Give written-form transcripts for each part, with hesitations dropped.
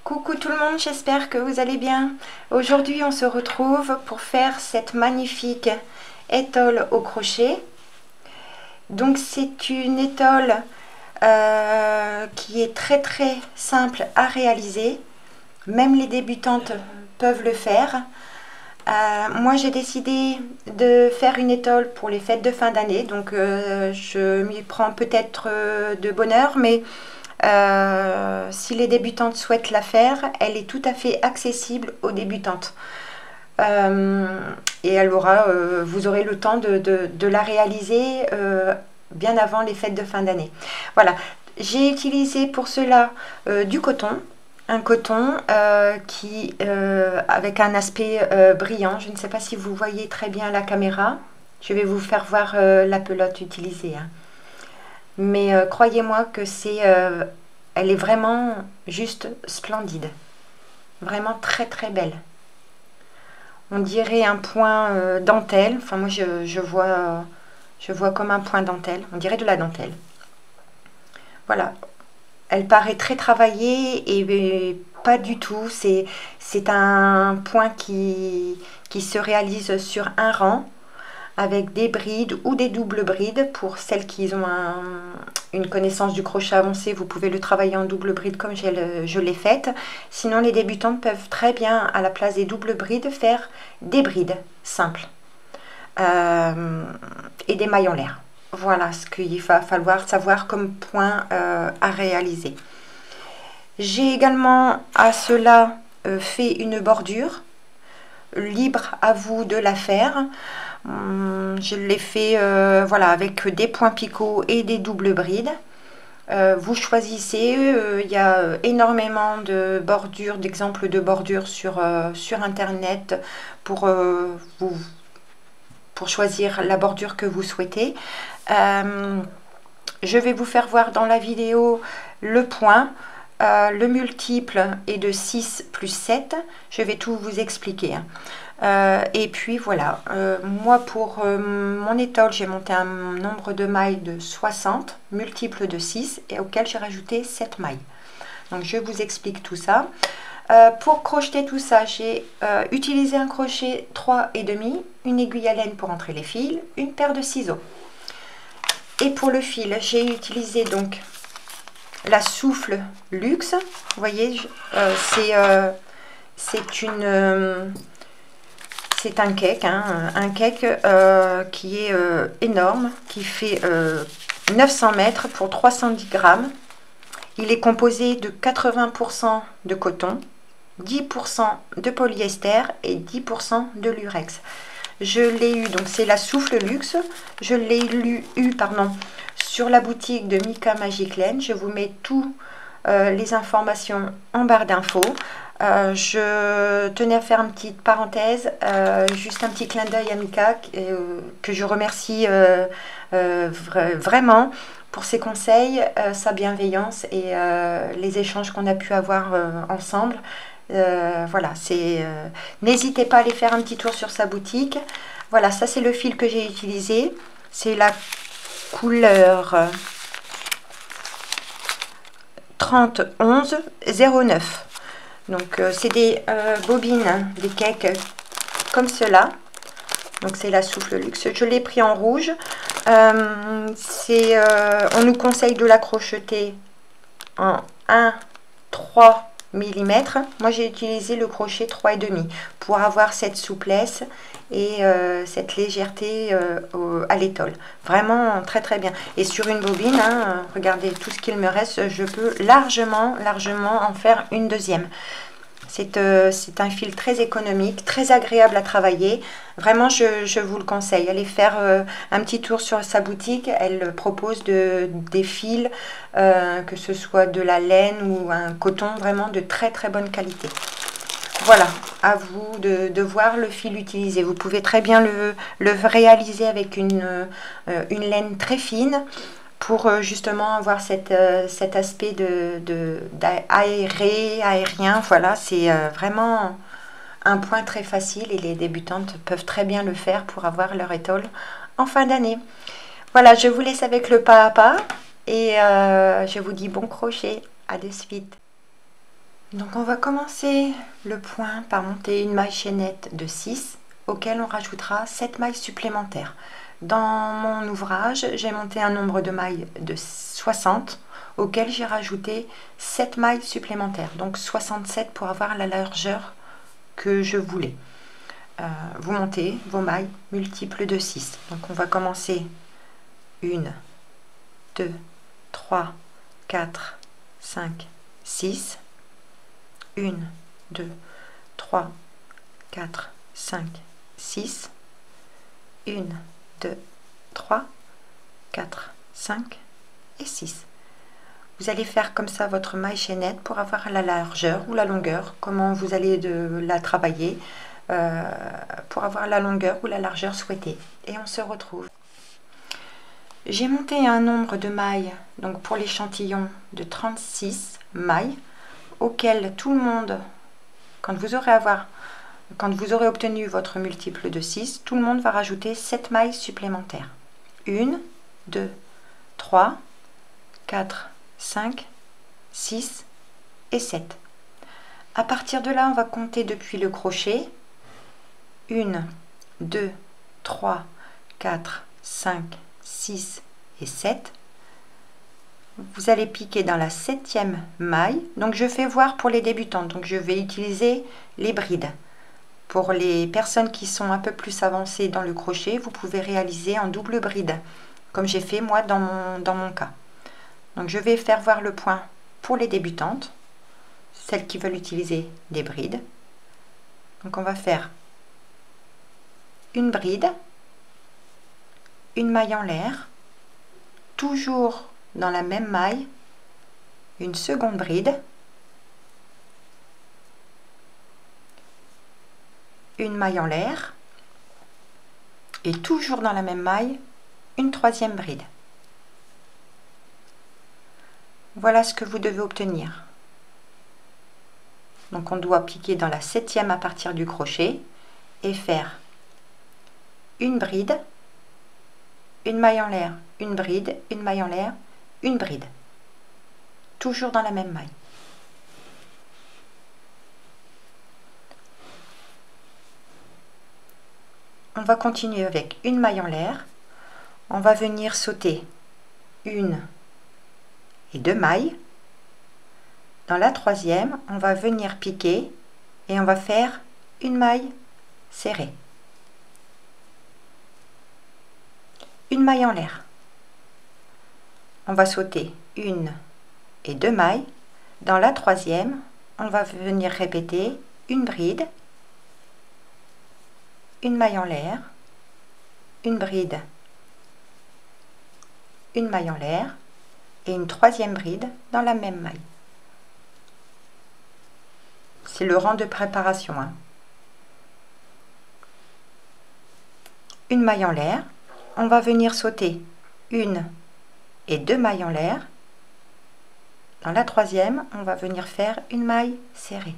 Coucou tout le monde, j'espère que vous allez bien. Aujourd'hui on se retrouve pour faire cette magnifique étole au crochet. Donc c'est une étole qui est très simple à réaliser. Même les débutantes peuvent le faire. Moi j'ai décidé de faire une étole pour les fêtes de fin d'année. Donc je m'y prends peut-être de bonne heure, mais si les débutantes souhaitent la faire, elle est tout à fait accessible aux débutantes. Et elle aura, vous aurez le temps de la réaliser bien avant les fêtes de fin d'année. Voilà, j'ai utilisé pour cela du coton, un coton avec un aspect brillant. Je ne sais pas si vous voyez très bien à la caméra. Je vais vous faire voir la pelote utilisée, hein. Mais croyez-moi que elle est vraiment juste splendide. Vraiment très belle. On dirait un point dentelle. Enfin moi je vois comme un point dentelle. On dirait de la dentelle. Voilà. Elle paraît très travaillée et pas du tout. C'est un point qui se réalise sur un rang, avec des brides ou des doubles brides. Pour celles qui ont une connaissance du crochet avancé, vous pouvez le travailler en double bride comme je l'ai faite. Sinon les débutantes peuvent très bien, à la place des doubles brides, faire des brides simples et des mailles en l'air. Voilà ce qu'il va falloir savoir comme point à réaliser. J'ai également à cela fait une bordure. Libre à vous de la faire. Je l'ai fait voilà, avec des points picots et des doubles brides. Vous choisissez, il y a énormément de bordures, d'exemples de bordures sur internet pour choisir la bordure que vous souhaitez. Je vais vous faire voir dans la vidéo le point. Le multiple est de 6 plus 7. Je vais tout vous expliquer, hein. Et puis voilà, moi pour mon étole, j'ai monté un nombre de mailles de 60, multiple de 6, et auquel j'ai rajouté 7 mailles. Donc je vous explique tout ça. Pour crocheter tout ça, j'ai utilisé un crochet 3,5, une aiguille à laine pour entrer les fils, une paire de ciseaux. Et pour le fil, j'ai utilisé donc la Souffle Luxe. Vous voyez, c'est un cake, hein, un cake qui est énorme, qui fait 900 mètres pour 310 grammes. Il est composé de 80% de coton, 10% de polyester et 10% de lurex. Je l'ai eu, donc c'est la Souffle Luxe, je l'ai eu pardon, sur la boutique de Mika Magic Laine. Je vous mets toutes les informations en barre d'infos. Je tenais à faire une petite parenthèse, juste un petit clin d'œil à Mika que je remercie vraiment pour ses conseils, sa bienveillance et les échanges qu'on a pu avoir ensemble. Voilà, n'hésitez pas à aller faire un petit tour sur sa boutique. Voilà, ça c'est le fil que j'ai utilisé. C'est la couleur 301109. Donc c'est des bobines, des cakes comme cela. Donc c'est la Souffle Luxe. Je l'ai pris en rouge. On nous conseille de la crocheter en 1,3 mm. Moi j'ai utilisé le crochet 3,5 pour avoir cette souplesse et cette légèreté à l'étole. Vraiment très bien. Et sur une bobine, hein, regardez tout ce qu'il me reste, je peux largement en faire une deuxième. C'est un fil très économique, très agréable à travailler. Vraiment, je vous le conseille. Allez faire un petit tour sur sa boutique. Elle propose des fils, que ce soit de la laine ou un coton, vraiment de très bonne qualité. Voilà, à vous de voir le fil utilisé. Vous pouvez très bien le réaliser avec une laine très fine pour justement avoir cet aspect aérien. Voilà, c'est vraiment un point très facile et les débutantes peuvent très bien le faire pour avoir leur étole en fin d'année. Voilà, je vous laisse avec le pas à pas et je vous dis bon crochet, à de suite. Donc on va commencer le point par monter une maille chaînette de 6 auquel on rajoutera 7 mailles supplémentaires. Dans mon ouvrage, j'ai monté un nombre de mailles de 60 auquel j'ai rajouté 7 mailles supplémentaires, donc 67 pour avoir la largeur que je voulais. Vous montez vos mailles multiples de 6. Donc on va commencer 1, 2, 3, 4, 5, 6. 1, 2, 3, 4, 5, 6. 1, 2, 3, 4, 5 et 6. Vous allez faire comme ça votre maille chaînette pour avoir la largeur ou la longueur, comment vous allez la travailler pour avoir la longueur ou la largeur souhaitée. Et on se retrouve. J'ai monté un nombre de mailles, donc pour l'échantillon, de 36 mailles, auquel tout le monde, quand vous aurez obtenu votre multiple de 6, tout le monde va rajouter 7 mailles supplémentaires. 1, 2, 3, 4, 5, 6 et 7. À partir de là, on va compter depuis le crochet. 1, 2, 3, 4, 5, 6 et 7. Vous allez piquer dans la 7e maille. Donc je fais voir pour les débutants. Donc je vais utiliser les brides. Pour les personnes qui sont un peu plus avancées dans le crochet, vous pouvez réaliser en double bride, comme j'ai fait moi dans mon cas. Donc je vais faire voir le point pour les débutantes, celles qui veulent utiliser des brides. Donc on va faire une bride, une maille en l'air, toujours dans la même maille, une seconde bride, une maille en l'air et toujours dans la même maille, une troisième bride. Voilà ce que vous devez obtenir. Donc on doit piquer dans la 7e à partir du crochet et faire une bride, une maille en l'air, une bride, une maille en l'air, une bride, toujours dans la même maille. On va continuer avec une maille en l'air. On va venir sauter une et deux mailles. Dans la troisième, on va venir piquer et on va faire une maille serrée. Une maille en l'air. On va sauter une et deux mailles. Dans la troisième, on va venir répéter une bride, une maille en l'air, une bride, une maille en l'air et une troisième bride dans la même maille. C'est le rang de préparation. Une maille en l'air, on va venir sauter une et deux mailles en l'air. Dans la troisième, on va venir faire une maille serrée.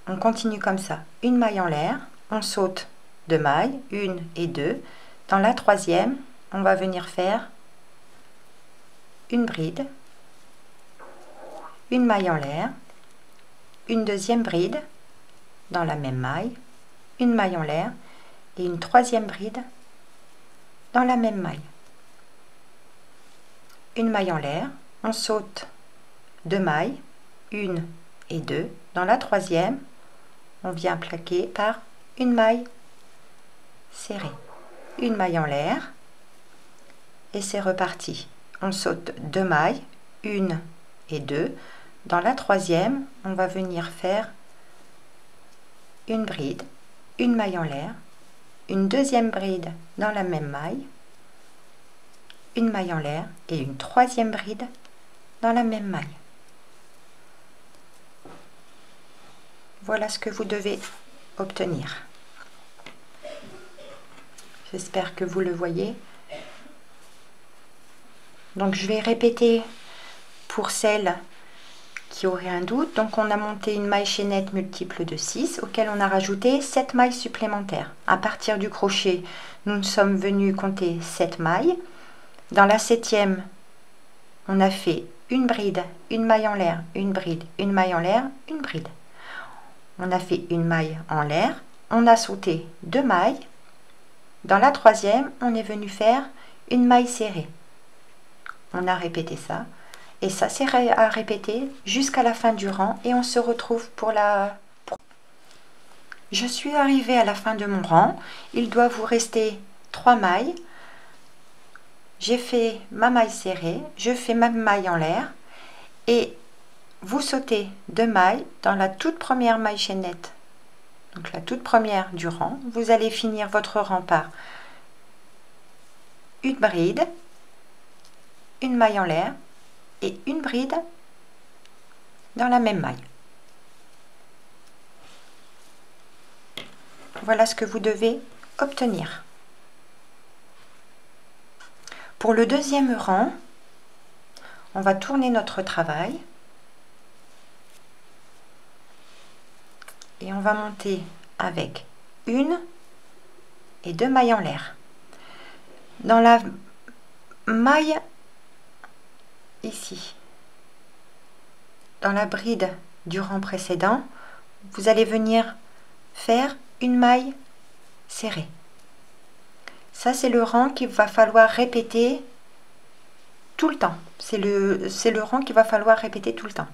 On continue comme ça. Une maille en l'air, on saute deux mailles, une et deux. Dans la troisième, on va venir faire une bride, une maille en l'air, une deuxième bride dans la même maille, une maille en l'air et une troisième bride dans la même maille. Une maille en l'air, on saute deux mailles, une et deux. Dans la troisième, on vient plaquer par une maille serrée. Une maille en l'air et c'est reparti. On saute deux mailles, une et deux. Dans la troisième, on va venir faire une bride, une maille en l'air, une deuxième bride dans la même maille, une maille en l'air et une troisième bride dans la même maille. Voilà ce que vous devez obtenir. J'espère que vous le voyez. Donc je vais répéter pour celles qui auraient un doute, donc on a monté une maille chaînette multiple de 6 auquel on a rajouté 7 mailles supplémentaires. À partir du crochet, nous sommes venus compter 7 mailles. Dans la 7e, on a fait une bride, une maille en l'air, une bride, une maille en l'air, une bride. On a fait une maille en l'air, on a sauté 2 mailles. Dans la 3e, on est venu faire une maille serrée. On a répété ça. Et ça, c'est à répéter jusqu'à la fin du rang. Et on se retrouve pour la... Je suis arrivée à la fin de mon rang. Il doit vous rester 3 mailles. J'ai fait ma maille serrée. Je fais ma maille en l'air. Et vous sautez 2 mailles dans la toute première maille chaînette. Donc la toute première du rang. Vous allez finir votre rang par une bride, une maille en l'air et une bride dans la même maille. Voilà ce que vous devez obtenir. Pour le deuxième rang, on va tourner notre travail et on va monter avec une et 2 mailles en l'air. Dans la maille ici, dans la bride du rang précédent, vous allez venir faire une maille serrée. Ça, c'est le rang qu'il va falloir répéter tout le temps. C'est le rang qu'il va falloir répéter tout le temps.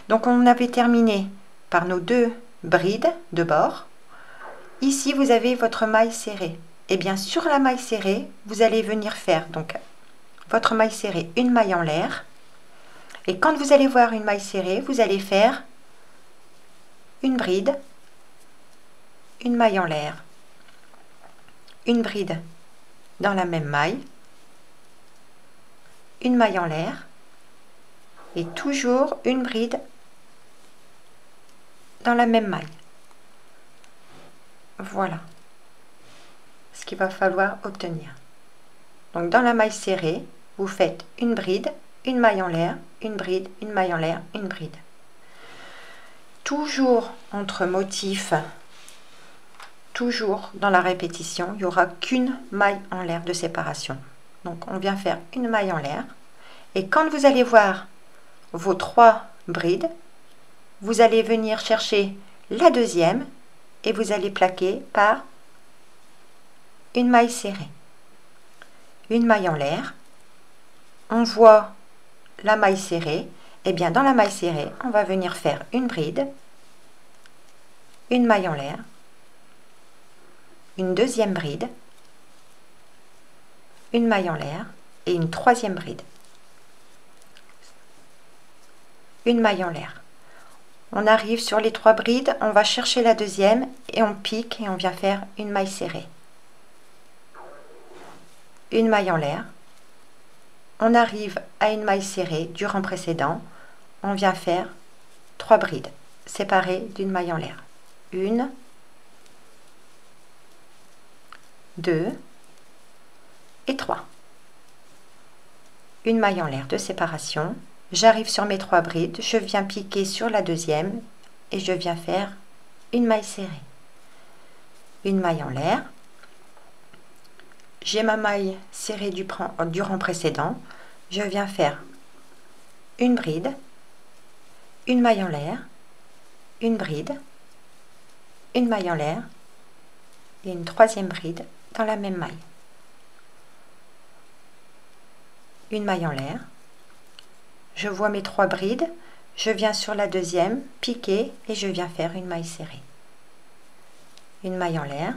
Donc, on avait terminé par nos 2 brides de bord. Ici, vous avez votre maille serrée. Et bien, sur la maille serrée, vous allez venir faire donc votre maille serrée, une maille en l'air. Et quand vous allez voir une maille serrée, vous allez faire une bride, une maille en l'air, une bride dans la même maille, une maille en l'air et toujours une bride dans la même maille. Voilà ce qu'il va falloir obtenir. Donc dans la maille serrée, vous faites une bride, une maille en l'air, une bride, une maille en l'air, une bride. Toujours entre motifs, toujours dans la répétition, il n'y aura qu'une maille en l'air de séparation. Donc on vient faire une maille en l'air. Et quand vous allez voir vos 3 brides, vous allez venir chercher la deuxième et vous allez plaquer par une maille serrée. Une maille en l'air. On voit la maille serrée. Et bien dans la maille serrée, on va venir faire une bride, une maille en l'air, une deuxième bride, une maille en l'air et une troisième bride. Une maille en l'air. On arrive sur les 3 brides, on va chercher la deuxième et on pique et on vient faire une maille serrée. Une maille en l'air. On arrive à une maille serrée du rang précédent. On vient faire 3 brides séparées d'une maille en l'air. 1, 2 et 3. Une maille en l'air de séparation. J'arrive sur mes 3 brides, je viens piquer sur la deuxième et je viens faire une maille serrée. Une maille en l'air. J'ai ma maille serrée du rang précédent. Je viens faire une bride, une maille en l'air, une bride, une maille en l'air et une troisième bride dans la même maille. Une maille en l'air. Je vois mes 3 brides, je viens sur la deuxième, piquer et je viens faire une maille serrée. Une maille en l'air.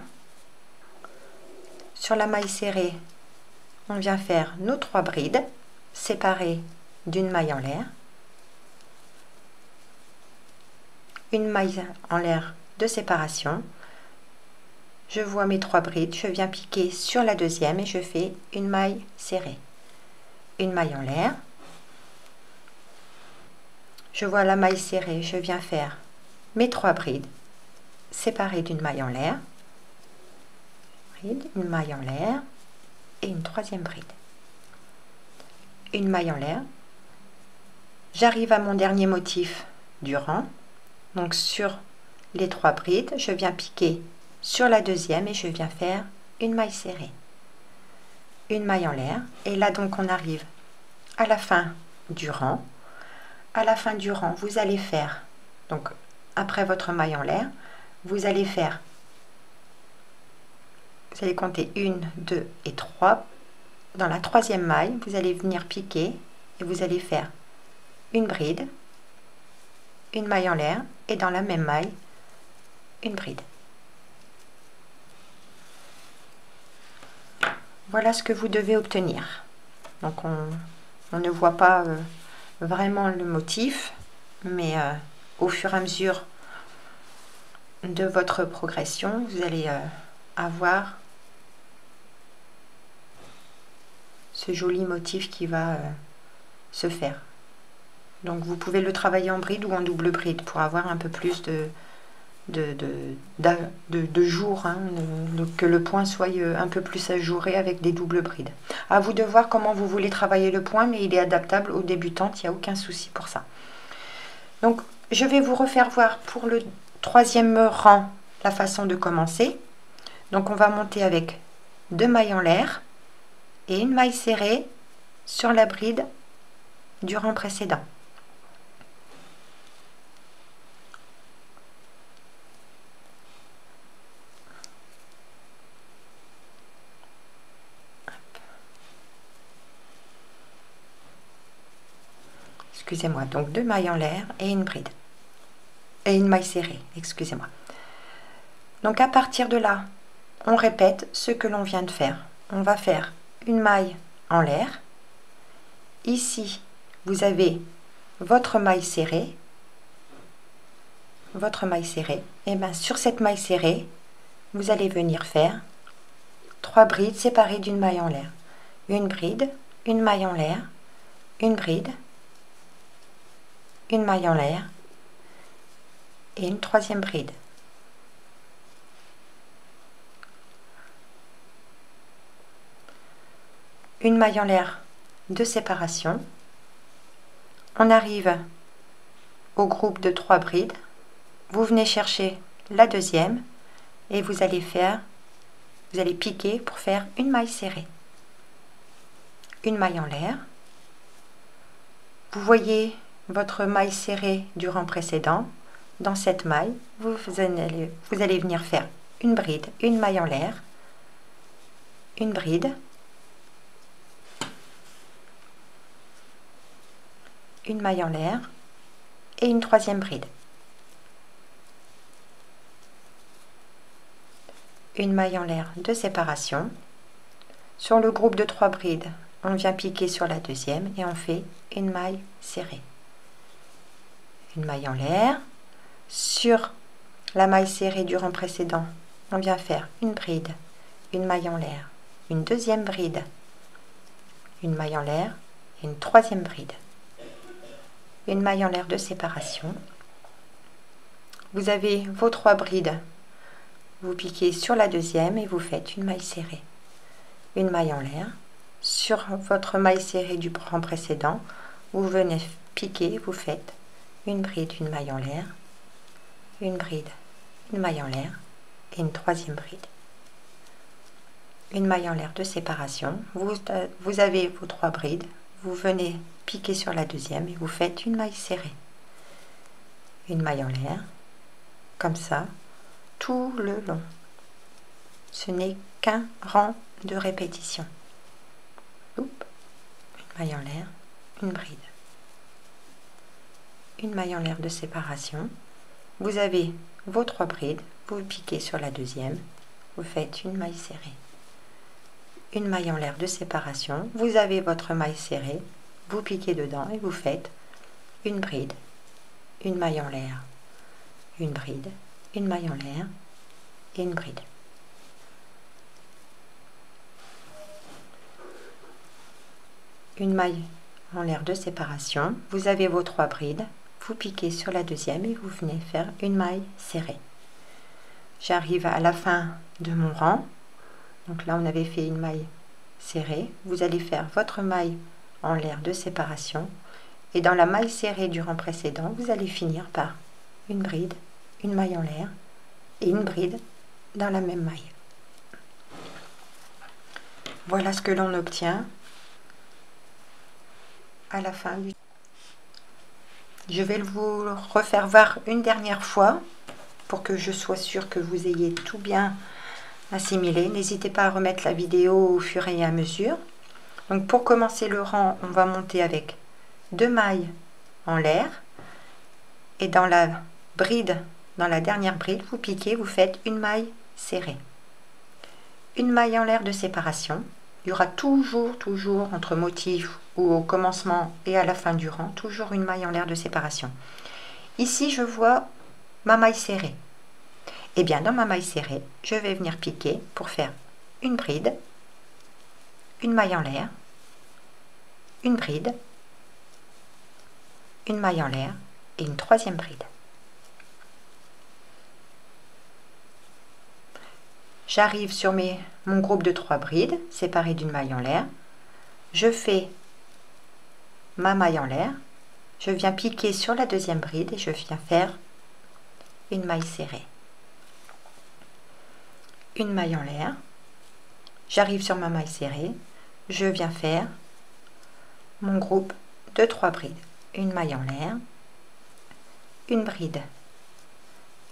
Sur la maille serrée, on vient faire nos 3 brides séparées d'une maille en l'air. Une maille en l'air de séparation. Je vois mes 3 brides, je viens piquer sur la deuxième et je fais une maille serrée. Une maille en l'air. Je vois la maille serrée, je viens faire mes 3 brides séparées d'une maille en l'air. Une maille en l'air et une troisième bride. Une maille en l'air. J'arrive à mon dernier motif du rang. Donc sur les 3 brides, je viens piquer sur la deuxième et je viens faire une maille serrée, une maille en l'air. Et là donc on arrive à la fin du rang. À la fin du rang, vous allez faire, donc après votre maille en l'air, vous allez faire, vous allez compter 1, 2 et 3. Dans la 3e maille, vous allez venir piquer et vous allez faire une bride, une maille en l'air et dans la même maille, une bride. Voilà ce que vous devez obtenir. Donc on ne voit pas vraiment le motif, mais au fur et à mesure de votre progression, vous allez avoir ce joli motif qui va se faire. Donc vous pouvez le travailler en bride ou en double bride pour avoir un peu plus de jour, hein, que le point soit un peu plus ajouré avec des doubles brides. À vous de voir comment vous voulez travailler le point, mais il est adaptable aux débutantes, il n'y a aucun souci pour ça. Donc je vais vous refaire voir pour le 3e rang la façon de commencer. Donc on va monter avec 2 mailles en l'air et une maille serrée sur la bride du rang précédent. Excusez-moi, donc 2 mailles en l'air et une bride. Et une maille serrée, excusez-moi. Donc à partir de là, on répète ce que l'on vient de faire. On va faire une maille en l'air. Ici, vous avez votre maille serrée. Votre maille serrée. Et bien sur cette maille serrée, vous allez venir faire 3 brides séparées d'une maille en l'air. Une bride, une maille en l'air, une bride, une maille en l'air et une 3e bride. Une maille en l'air de séparation. On arrive au groupe de 3 brides. Vous venez chercher la deuxième et vous allez piquer pour faire une maille serrée. Une maille en l'air. Vous voyez votre maille serrée du rang précédent. Dans cette maille, vous allez venir faire une bride, une maille en l'air, une bride, une maille en l'air et une 3e bride. Une maille en l'air de séparation. Sur le groupe de 3 brides, on vient piquer sur la deuxième et on fait une maille serrée. Une maille en l'air. Sur la maille serrée du rang précédent, on vient faire une bride, une maille en l'air, une 2e bride, une maille en l'air et une 3e bride. Une maille en l'air de séparation. Vous avez vos 3 brides. Vous piquez sur la deuxième et vous faites une maille serrée. Une maille en l'air. Sur votre maille serrée du rang précédent, vous venez piquer, vous faites une bride, une maille en l'air, une bride, une maille en l'air et une 3e bride. Une maille en l'air de séparation. Vous avez vos 3 brides. Vous venez piquer sur la deuxième et vous faites une maille serrée. Une maille en l'air, comme ça, tout le long. Ce n'est qu'un rang de répétition. Une maille en l'air, une bride. Une maille en l'air de séparation. Vous avez vos 3 brides, vous piquez sur la deuxième, vous faites une maille serrée. Une maille en l'air de séparation, vous avez votre maille serrée, vous piquez dedans et vous faites une bride, une maille en l'air, une bride, une maille en l'air et une bride. Une maille en l'air de séparation, vous avez vos 3 brides, vous piquez sur la deuxième et vous venez faire une maille serrée. J'arrive à la fin de mon rang. Donc là on avait fait une maille serrée. Vous allez faire votre maille en l'air de séparation Et dans la maille serrée du rang précédent, vous allez finir par une bride, une maille en l'air et une bride dans la même maille. Voilà ce que l'on obtient à la fin du... Je vais vous refaire voir une dernière fois pour que je sois sûre que vous ayez tout bien assimilé. N'hésitez pas à remettre la vidéo au fur et à mesure. Donc pour commencer le rang, on va monter avec 2 mailles en l'air et dans la bride, dans la dernière bride, vous piquez, vous faites une maille serrée. Une maille en l'air de séparation. Il y aura toujours entre motifs ou au commencement et à la fin du rang, toujours une maille en l'air de séparation. Ici, je vois ma maille serrée. Et bien, dans ma maille serrée, je vais venir piquer pour faire une bride, une maille en l'air, une bride, une maille en l'air et une troisième bride. J'arrive sur mon groupe de 3 brides séparées d'une maille en l'air. Je fais ma maille en l'air. Je viens piquer sur la deuxième bride et je viens faire une maille serrée. Une maille en l'air. J'arrive sur ma maille serrée. Je viens faire mon groupe de 3 brides. Une maille en l'air, une bride,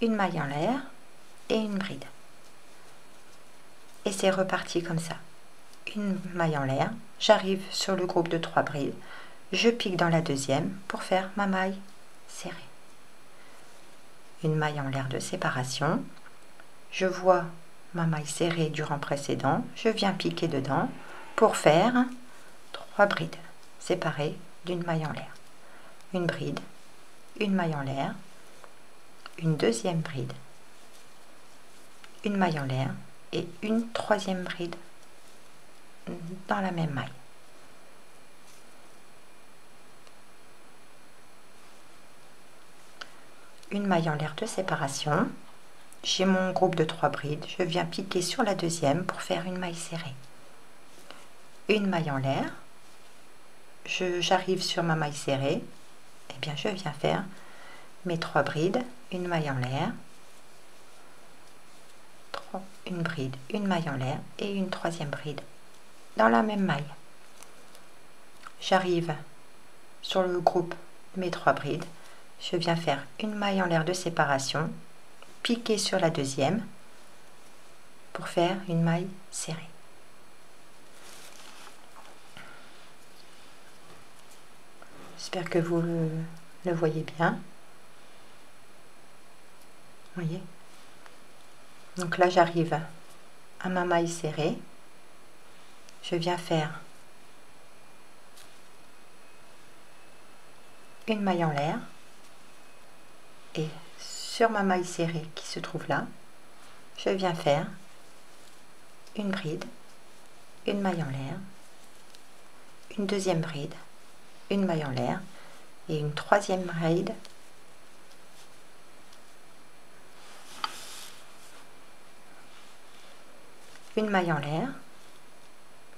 une maille en l'air et une bride. Et c'est reparti comme ça. Une maille en l'air, j'arrive sur le groupe de 3 brides, je pique dans la deuxième pour faire ma maille serrée. Une maille en l'air de séparation, je vois ma maille serrée du rang précédent, je viens piquer dedans pour faire 3 brides séparées d'une maille en l'air. Une bride, une maille en l'air, une deuxième bride, une maille en l'air et une troisième bride dans la même maille. Une maille en l'air de séparation. J'ai mon groupe de 3 brides. Je viens piquer sur la deuxième pour faire une maille serrée. Une maille en l'air. J'arrive sur ma maille serrée. Et bien je viens faire mes 3 brides. Une maille en l'air. Une bride, une maille en l'air et une troisième bride dans la même maille. J'arrive sur le groupe de mes 3 brides, je viens faire une maille en l'air de séparation, piquer sur la deuxième pour faire une maille serrée. J'espère que vous le voyez bien. Voyez. Donc là, j'arrive à ma maille serrée. Je viens faire une maille en l'air. Et sur ma maille serrée qui se trouve là, je viens faire une bride, une maille en l'air, une deuxième bride, une maille en l'air et une troisième bride une maille en l'air,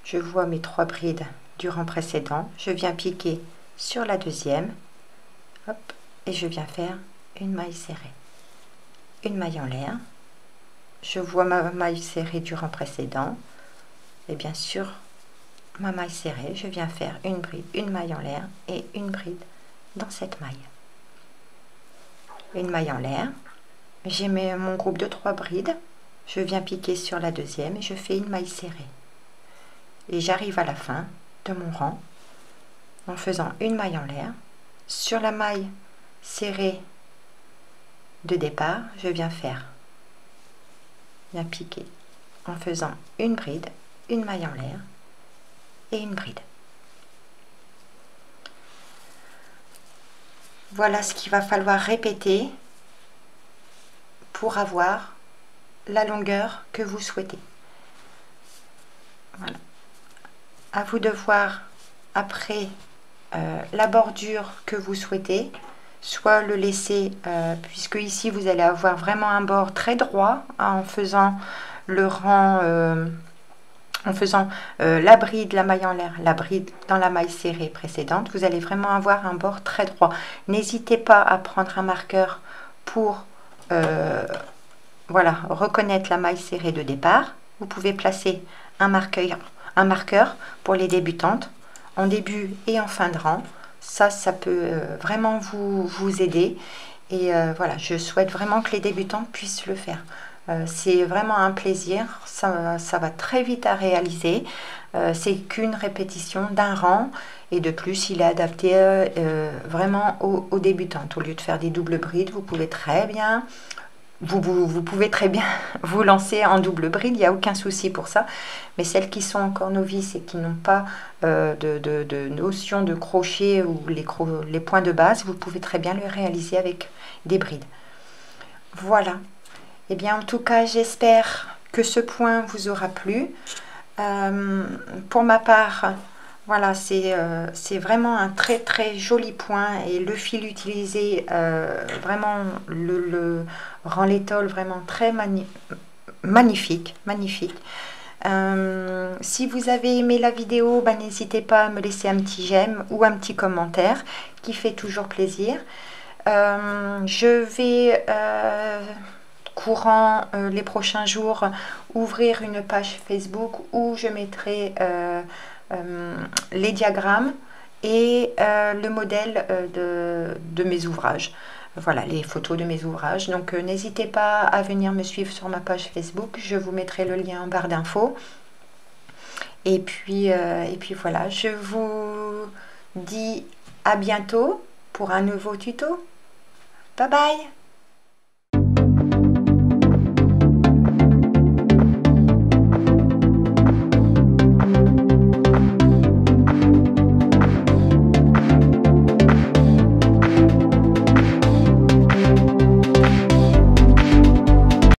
je vois mes 3 brides du rang précédent, je viens piquer sur la deuxième, hop, et je viens faire une maille serrée, une maille en l'air, je vois ma maille serrée du rang précédent, et bien sûr ma maille serrée, je viens faire une bride, une maille en l'air et une bride dans cette maille. Une maille en l'air, j'ai mon groupe de 3 brides. Je viens piquer sur la deuxième et je fais une maille serrée. Et j'arrive à la fin de mon rang en faisant une maille en l'air. Sur la maille serrée de départ, je viens piquer en faisant une bride, une maille en l'air et une bride. Voilà ce qu'il va falloir répéter pour avoir la longueur que vous souhaitez. Voilà. À vous de voir après la bordure que vous souhaitez, soit le laisser, puisque ici vous allez avoir vraiment un bord très droit en faisant le rang en faisant la bride, la maille en l'air, la bride dans la maille serrée précédente, vous allez vraiment avoir un bord très droit. N'hésitez pas à prendre un marqueur pour voilà, reconnaître la maille serrée de départ. Vous pouvez placer un marqueur pour les débutantes, en début et en fin de rang. Ça peut vraiment vous aider. Et voilà, je souhaite vraiment que les débutantes puissent le faire. C'est vraiment un plaisir, ça va très vite à réaliser. C'est qu'une répétition d'un rang et de plus il est adapté vraiment aux débutantes. Au lieu de faire des doubles brides, vous pouvez très bien vous lancer en double bride, il n'y a aucun souci pour ça. Mais celles qui sont encore novices et qui n'ont pas de notion de crochet ou les points de base, vous pouvez très bien le réaliser avec des brides. Voilà. Eh bien, en tout cas, j'espère que ce point vous aura plu. Pour ma part, voilà, c'est vraiment un très très joli point et le fil utilisé vraiment rend l'étole vraiment très magnifique. Si vous avez aimé la vidéo, ben, n'hésitez pas à me laisser un petit j'aime ou un petit commentaire qui fait toujours plaisir. Je vais courant les prochains jours ouvrir une page Facebook où je mettrai les diagrammes et le modèle de mes ouvrages. Voilà, les photos de mes ouvrages. Donc n'hésitez pas à venir me suivre sur ma page Facebook. Je vous mettrai le lien en barre d'infos. Et puis voilà, je vous dis à bientôt pour un nouveau tuto. Bye bye!